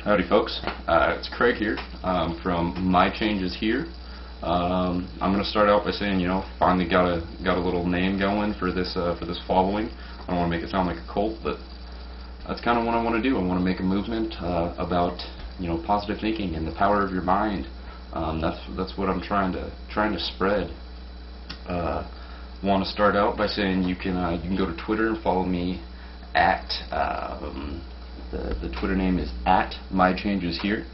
Howdy folks, it's Craig here from My Changes Here. I'm going to start out by saying, finally got a little name going for this following. I don't want to make it sound like a cult, but that's kind of what I want to do. I want to make a movement about positive thinking and the power of your mind. That's what I'm trying to spread. Want to start out by saying you can go to Twitter and follow me at the Twitter name is at @MyChangesHere.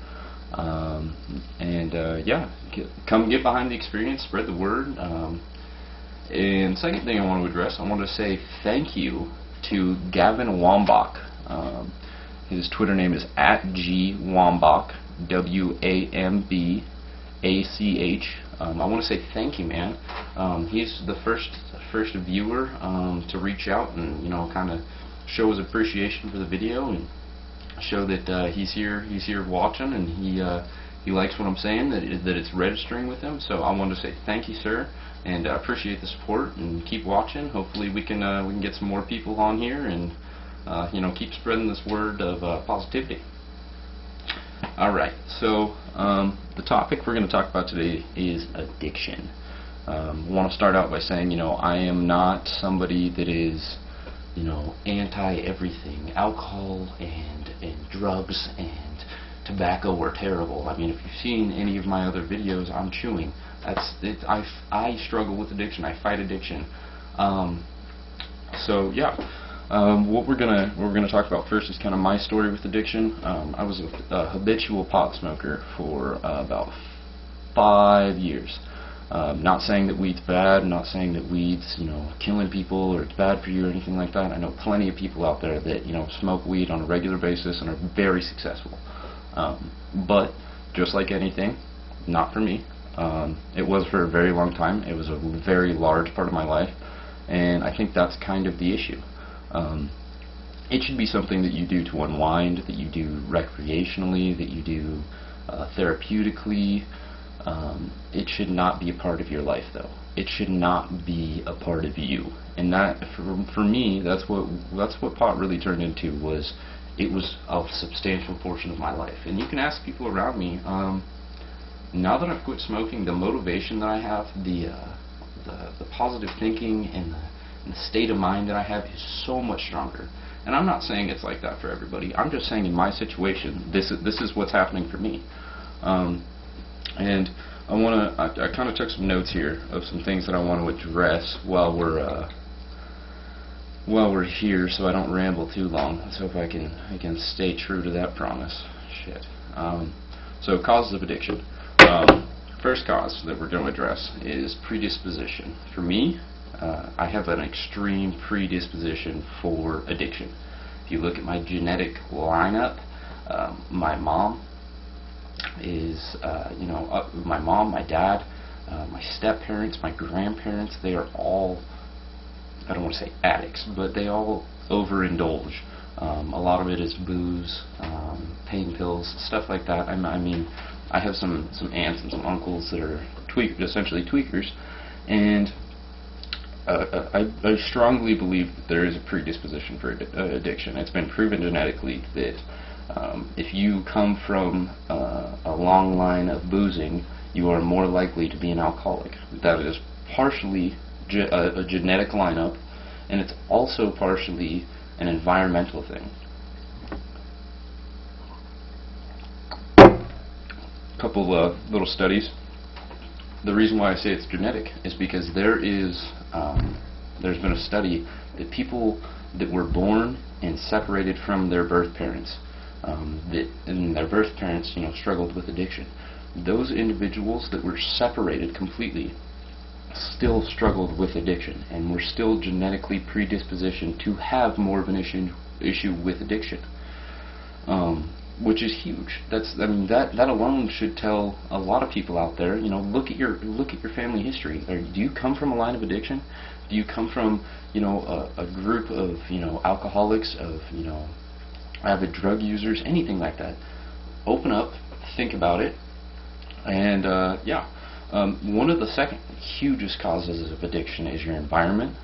Yeah, come get behind the experience, spread the word. And second thing I want to address, I want to say thank you to Gavin Wambach. His Twitter name is @GWambach, WAMBACH. I want to say thank you, man. He's the first viewer to reach out and kind of show his appreciation for the video and show that he's here watching, and he likes what I'm saying, that it's registering with him. So I wanted to say thank you, sir, and I appreciate the support, and keep watching. Hopefully we can get some more people on here and keep spreading this word of positivity. Alright, so the topic we're going to talk about today is addiction. I want to start out by saying, I am not somebody that is anti-everything. Alcohol and drugs and tobacco are terrible. I mean, if you've seen any of my other videos, I'm chewing. I struggle with addiction. I fight addiction. So yeah, what we're gonna talk about first is kind of my story with addiction. I was a habitual pot smoker for about 5 years. Not saying that weed's bad, not saying that weed's killing people or it's bad for you or anything like that. I know plenty of people out there that smoke weed on a regular basis and are very successful. But just like anything, not for me. It was for a very long time. It was a very large part of my life, and I think that's kind of the issue. It should be something that you do to unwind, that you do recreationally, that you do therapeutically. It should not be a part of your life, though. It should not be a part of you. And that, for me, that's what pot really turned into. It was a substantial portion of my life. And you can ask people around me. Now that I've quit smoking, the motivation that I have, the positive thinking, and the state of mind that I have is so much stronger. And I'm not saying it's like that for everybody. I'm just saying in my situation, this is what's happening for me. And I kind of took some notes here of some things that I want to address while we're here, so I don't ramble too long. Let's hope I can stay true to that promise. Shit. So causes of addiction. First cause that we're going to address is predisposition. For me, I have an extreme predisposition for addiction. If you look at my genetic lineup, my mom is, my mom, my dad, my step-parents, my grandparents, they are all, I don't want to say addicts, but they all overindulge. A lot of it is booze, pain pills, stuff like that. I mean, I have some aunts and some uncles that are essentially tweakers, and I strongly believe that there is a predisposition for addiction. It's been proven genetically that if you come from a long line of boozing, you are more likely to be an alcoholic. That is partially a genetic lineup, and it's also partially an environmental thing. A couple little studies. The reason why I say it's genetic is because there's been a study that people that were born and separated from their birth parents, and their birth parents, struggled with addiction. Those individuals that were separated completely still struggled with addiction, and were still genetically predispositioned to have more of an issue with addiction, which is huge. That alone should tell a lot of people out there. Look at your family history. Do you come from a line of addiction? Do you come from a group of alcoholics, of avid drug users, anything like that? Open up, think about it, and one of the second hugest causes of addiction is your environment,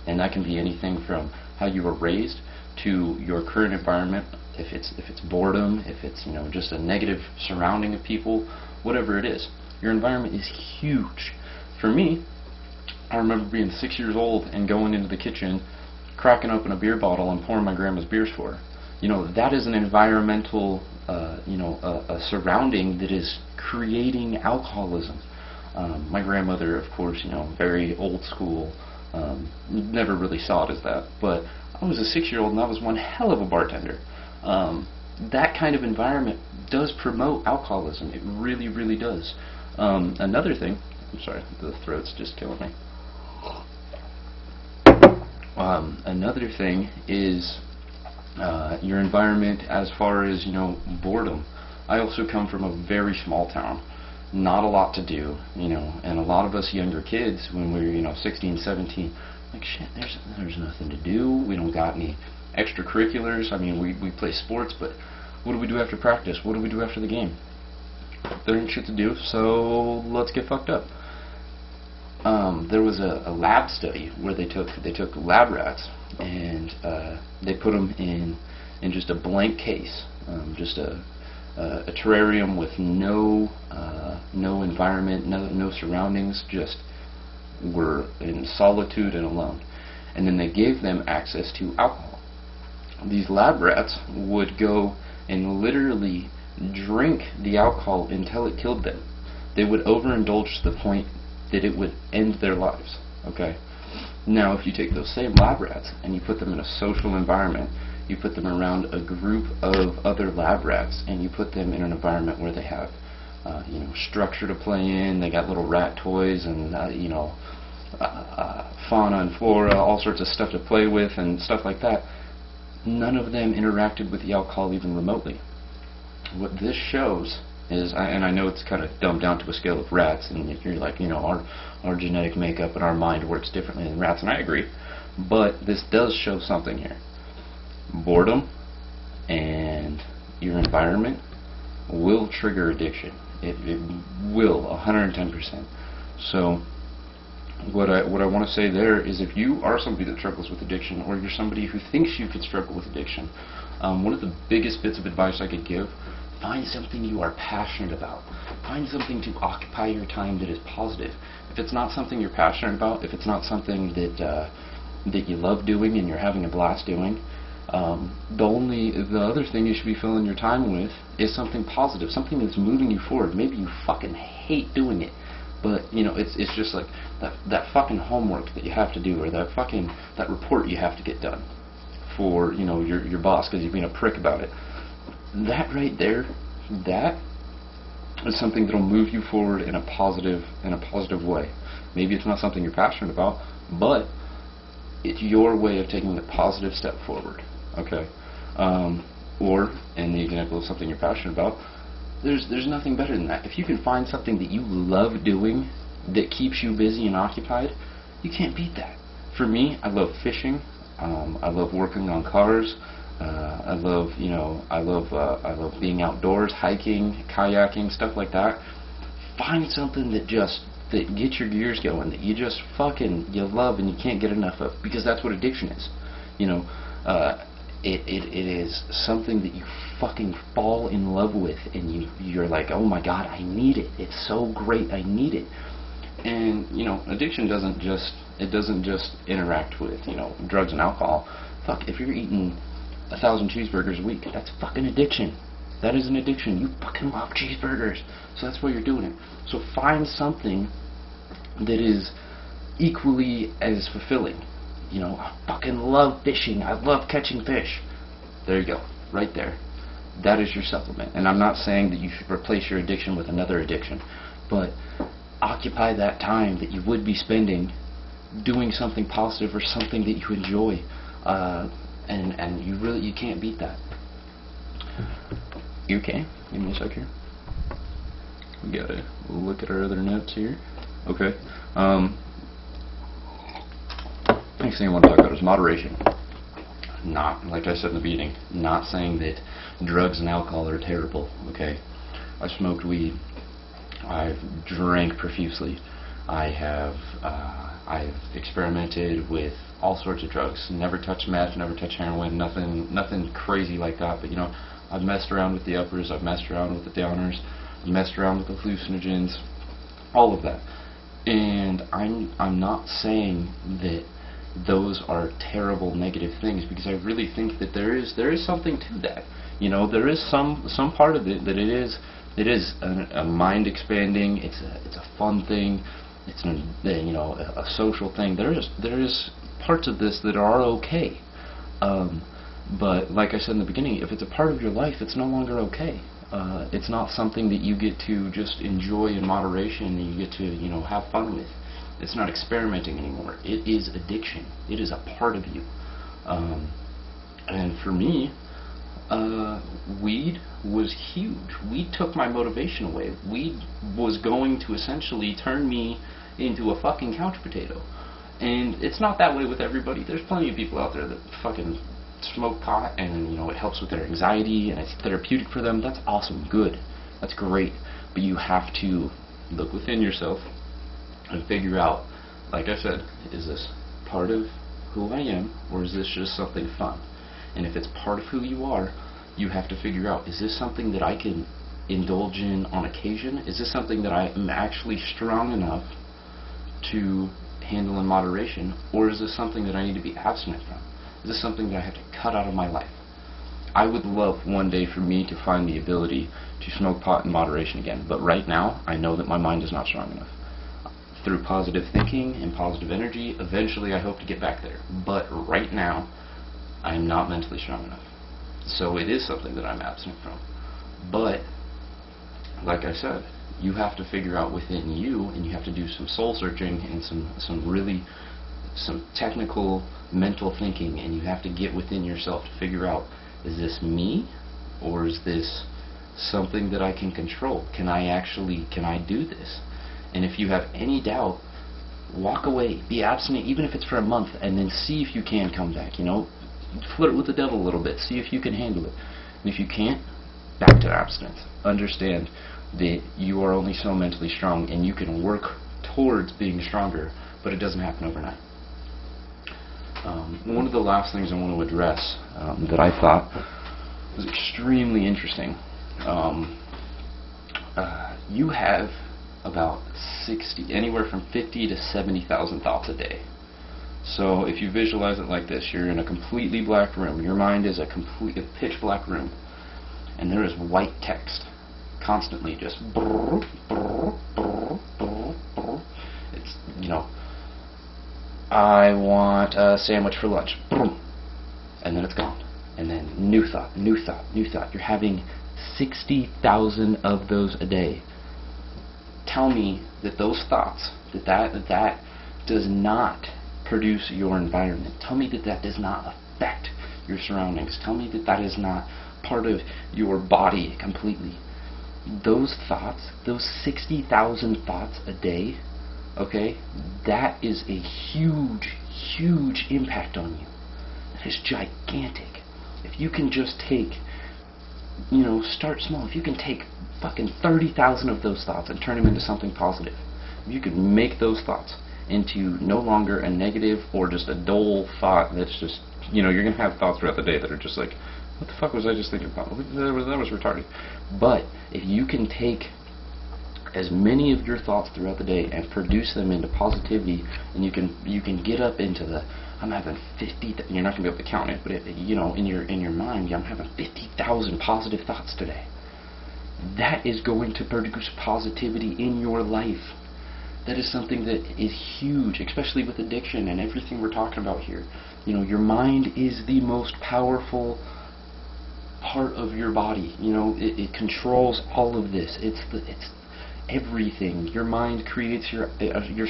and that can be anything from how you were raised to your current environment if it's boredom, if it's just a negative surrounding of people, whatever it is, your environment is huge. For me, I remember being 6 years old and going into the kitchen, cracking open a beer bottle and pouring my grandma's beers for her. That is an environmental, a surrounding that is creating alcoholism. My grandmother, of course, very old school, never really saw it as that. But I was a 6-year-old and I was one hell of a bartender. That kind of environment does promote alcoholism. It really, really does. Another thing, I'm sorry, the throat's just killing me. Another thing is your environment as far as boredom. I also come from a very small town, not a lot to do, and a lot of us younger kids when we were 16, 17, like shit, there's nothing to do. We don't got any extracurriculars. I mean, we play sports, but what do we do after practice? What do we do after the game? There ain't shit to do, so let's get fucked up. There was a lab study where they took lab rats and they put them in just a blank case, just a terrarium with no environment, no surroundings, just were in solitude and alone. And then they gave them access to alcohol. These lab rats would go and literally drink the alcohol until it killed them. They would overindulge to the point that it would end their lives. Okay. Now, if you take those same lab rats and you put them in a social environment, you put them around a group of other lab rats, and you put them in an environment where they have, structure to play in. They got little rat toys and fauna and flora, all sorts of stuff to play with and stuff like that. None of them interacted with the alcohol even remotely. What this shows is, and I know it's kind of dumbed down to a scale of rats, and you're like, our genetic makeup and our mind works differently than rats, and I agree, but this does show something here. Boredom and your environment will trigger addiction. It will, 110%. So what I want to say there is, if you are somebody that struggles with addiction, or you're somebody who thinks you could struggle with addiction, one of the biggest bits of advice I could give: find something you are passionate about. Find something to occupy your time that is positive. If it's not something you're passionate about, if it's not something that you love doing and you're having a blast doing, the other thing you should be filling your time with is something positive, something that's moving you forward. Maybe you fucking hate doing it, but it's just like that fucking homework that you have to do, or that report you have to get done for your boss because you've been a prick about it. That right there, that is something that'll move you forward in a positive way. Maybe it's not something you're passionate about, but it's your way of taking a positive step forward. Okay, or in the example of something you're passionate about, there's nothing better than that. If you can find something that you love doing that keeps you busy and occupied, you can't beat that. For me, I love fishing. I love working on cars. I love being outdoors, hiking, kayaking, stuff like that. Find something that gets your gears going, that you just you love and you can't get enough of, because that's what addiction is. It is something that you fucking fall in love with, and you're like, oh my god, I need it. It's so great, I need it. And addiction doesn't just interact with drugs and alcohol. Fuck, if you're eating 1,000 cheeseburgers a week, that's fucking addiction. That is an addiction. You fucking love cheeseburgers, so that's why you're doing it. So find something that is equally as fulfilling. I fucking love fishing. I love catching fish. There you go, right there. That is your supplement. And I'm not saying that you should replace your addiction with another addiction, but occupy that time that you would be spending doing something positive or something that you enjoy. And you can't beat that. You okay? Give me a sec here. We gotta look at our other notes here. Okay. Next thing I want to talk about is moderation. Not, like I said in the beginning, not saying that drugs and alcohol are terrible. Okay. I smoked weed. I've drank profusely. I've experimented with all sorts of drugs. Never touched meth, never touched heroin, nothing crazy like that. But you know, I've messed around with the uppers, I've messed around with the downers, I've messed around with the hallucinogens, all of that. And I'm not saying that those are terrible negative things, because I really think that there is something to that. You know, there is some part of it that it is a mind expanding. It's a fun thing. It's a social thing. There is parts of this that are okay. But like I said in the beginning, if it's a part of your life, it's no longer okay. It's not something that you get to just enjoy in moderation and you get to have fun with. It's not experimenting anymore. It is addiction. It is a part of you. And for me, weed was huge. Weed took my motivation away. Weed was going to essentially turn me into a fucking couch potato. And it's not that way with everybody. There's plenty of people out there that fucking smoke pot and it helps with their anxiety and it's therapeutic for them. That's awesome. Good. That's great. But you have to look within yourself and figure out, like I said, is this part of who I am, or is this just something fun? And if it's part of who you are, you have to figure out, is this something that I can indulge in on occasion? Is this something that I am actually strong enough to handle in moderation, or is this something that I need to be abstinent from? Is this something that I have to cut out of my life? I would love one day for me to find the ability to smoke pot in moderation again, but right now I know that my mind is not strong enough. Through positive thinking and positive energy, eventually I hope to get back there. But right now, I am not mentally strong enough. So it is something that I'm abstinent from. But, like I said, you have to figure out within you, and you have to do some soul searching and some technical mental thinking, and you have to get within yourself to figure out, is this me, or is this something that I can control? Can I do this? And if you have any doubt, walk away, be abstinent, even if it's for a month, and then see if you can come back. Flirt with the devil a little bit, see if you can handle it. And if you can't, back to abstinence. Understand that you are only so mentally strong, and you can work towards being stronger, but it doesn't happen overnight. One of the last things I want to address that I thought was extremely interesting. You have about anywhere from 50 to 70,000 thoughts a day. So if you visualize it like this, you're in a completely black room. Your mind is a pitch black room, and there is white text constantly just brrr, brrr, brrr, brrr, brrr. It's I want a sandwich for lunch, brrr, and then it's gone, and then new thought, new thought, new thought. You're having 60,000 of those a day. Tell me that those thoughts, that does not produce your environment. Tell me that does not affect your surroundings. Tell me that is not part of your body completely. Those thoughts, those 60,000 thoughts a day, okay, that is a huge, huge impact on you. That is gigantic. If you can just take, start small. If you can take fucking 30,000 of those thoughts and turn them into something positive, if you can make those thoughts into no longer a negative or just a dull thought that's just, you're going to have thoughts throughout the day that are just like, what the fuck was I just thinking about? That was retarded. But if you can take as many of your thoughts throughout the day and produce them into positivity, and you can get up into the, I'm having 50, you're not going to be able to count it, but in your mind, I'm having 50,000 positive thoughts today. That is going to produce positivity in your life. That is something that is huge, especially with addiction and everything we're talking about here. Your mind is the most powerful part of your body. It controls all of this. It's everything. Your mind creates your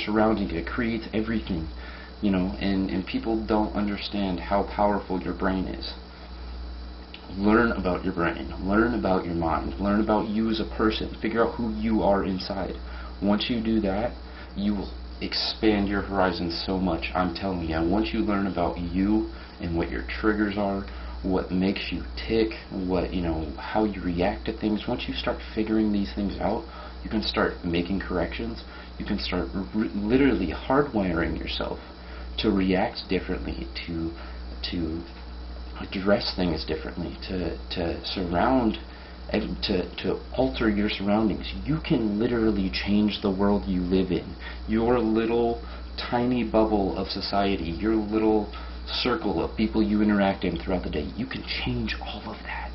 surrounding. It creates everything. And people don't understand how powerful your brain is. Learn about your brain. Learn about your mind. Learn about you as a person. Figure out who you are inside. Once you do that, you will expand your horizons so much. I'm telling you, once you learn about you and what your triggers are, what makes you tick, how you react to things, once you start figuring these things out, you can start making corrections. You can start literally hardwiring yourself to react differently, to address things differently, to surround, and to alter your surroundings. You can literally change the world you live in. Your little tiny bubble of society, your little circle of people you interact in throughout the day, you can change all of that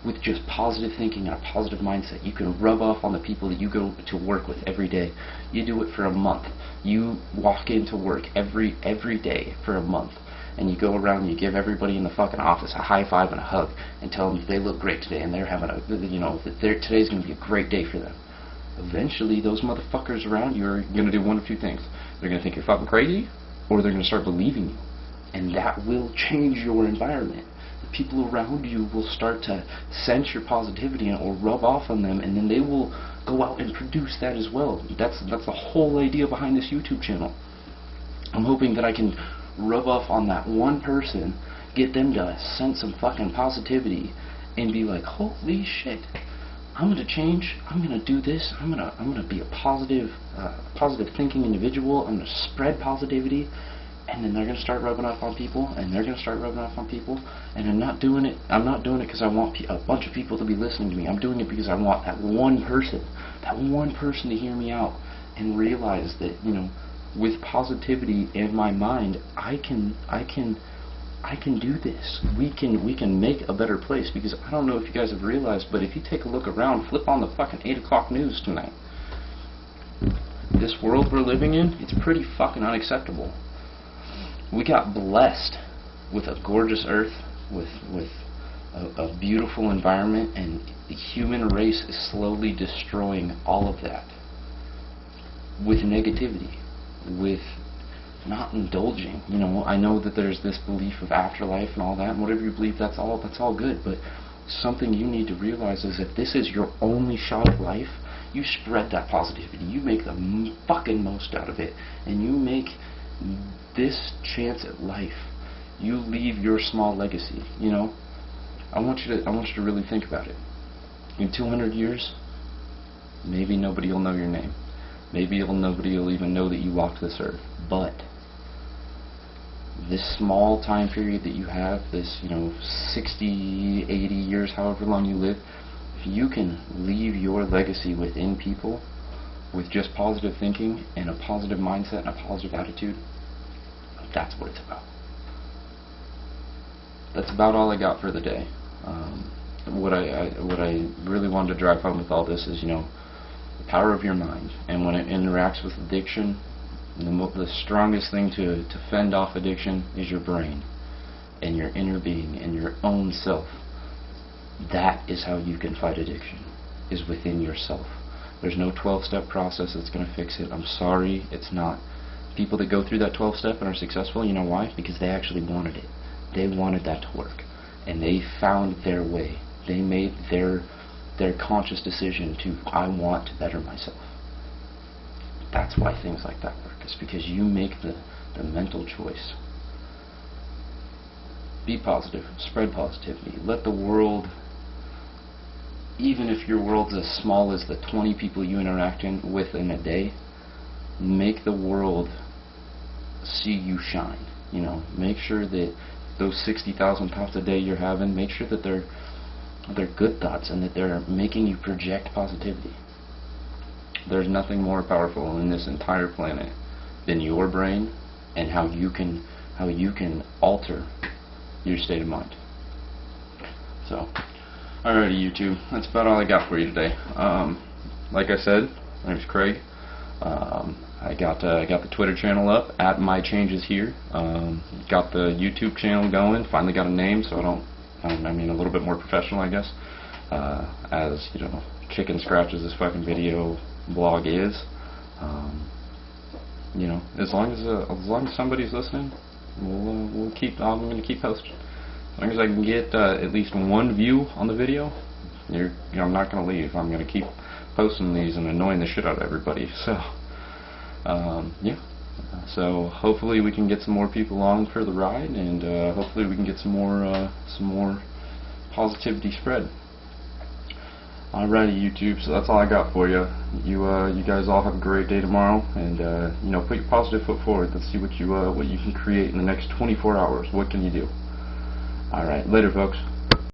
with just positive thinking and a positive mindset. You can rub off on the people that you go to work with every day. You do it for a month. You walk into work every day for a month, and you go around and you give everybody in the fucking office a high five and a hug and tell them they look great today and they're having a, today's going to be a great day for them. Eventually, those motherfuckers around you are going to do one of two things. They're going to think you're fucking crazy, or they're going to start believing you. And that will change your environment. The people around you will start to sense your positivity and it will rub off on them, and then they will go out and produce that as well. That's the whole idea behind this YouTube channel. I'm hoping that I can rub off on that one person, get them to sense some fucking positivity, and be like, holy shit, I'm gonna change. I'm gonna do this. I'm gonna be a positive thinking individual. I'm gonna spread positivity, and then they're gonna start rubbing off on people, and they're gonna start rubbing off on people. And I'm not doing it because I want a bunch of people to be listening to me. I'm doing it because I want that one person to hear me out and realize that, with positivity in my mind, I can do this. We can make a better place, because I don't know if you guys have realized, but if you take a look around, flip on the fucking 8 o'clock news tonight. This world we're living in, it's pretty fucking unacceptable. We got blessed with a gorgeous earth, with a beautiful environment, and the human race is slowly destroying all of that with negativity, with not indulging. I know that there's this belief of afterlife and all that, and whatever you believe, that's all good, but something you need to realize is if this is your only shot at life, you spread that positivity, you make the fucking most out of it, and you make this chance at life. You leave your small legacy. I want you to really think about it. In 200 years, maybe nobody will know your name. Maybe nobody will even know that you walked this earth. But this small time period that you have, this 60, 80 years, however long you live, if you can leave your legacy within people with just positive thinking and a positive mindset and a positive attitude, that's what it's about. That's about all I got for the day. What I really wanted to drive home with all this is, the power of your mind. And when it interacts with addiction, the strongest thing to fend off addiction is your brain and your inner being and your own self. That is how you can fight addiction, is within yourself. There's no 12-step process that's going to fix it. I'm sorry, it's not. People that go through that 12-step and are successful, you know why? Because they actually wanted it. They wanted that to work, and they found their way. They made their conscious decision to, I want to better myself. That's why things like that work. It's because you make the mental choice. Be positive. Spread positivity. Let the world, even if your world's as small as the 20 people you interact with in a day, make the world see you shine. Make sure that those 60,000 thoughts a day you're having, make sure that they're good thoughts and that they're making you project positivity. There's nothing more powerful in this entire planet than your brain and how you can alter your state of mind. So, alrighty, YouTube, that's about all I got for you today. Like I said, my name's Craig. I got the Twitter channel up at My Changes Here. Got the YouTube channel going. Finally got a name, so a little bit more professional, I guess. As chicken scratches this fucking video blog is. As long as somebody's listening, we'll keep. I'm gonna keep posting. As long as I can get at least one view on the video, I'm not gonna leave. I'm gonna keep posting these and annoying the shit out of everybody. So. So hopefully we can get some more people along for the ride, and hopefully we can get some more positivity spread. Alrighty, YouTube. So that's all I got for you. You guys all have a great day tomorrow, and you know, put your positive foot forward. Let's see what you can create in the next 24 hours. What can you do? All right, later, folks.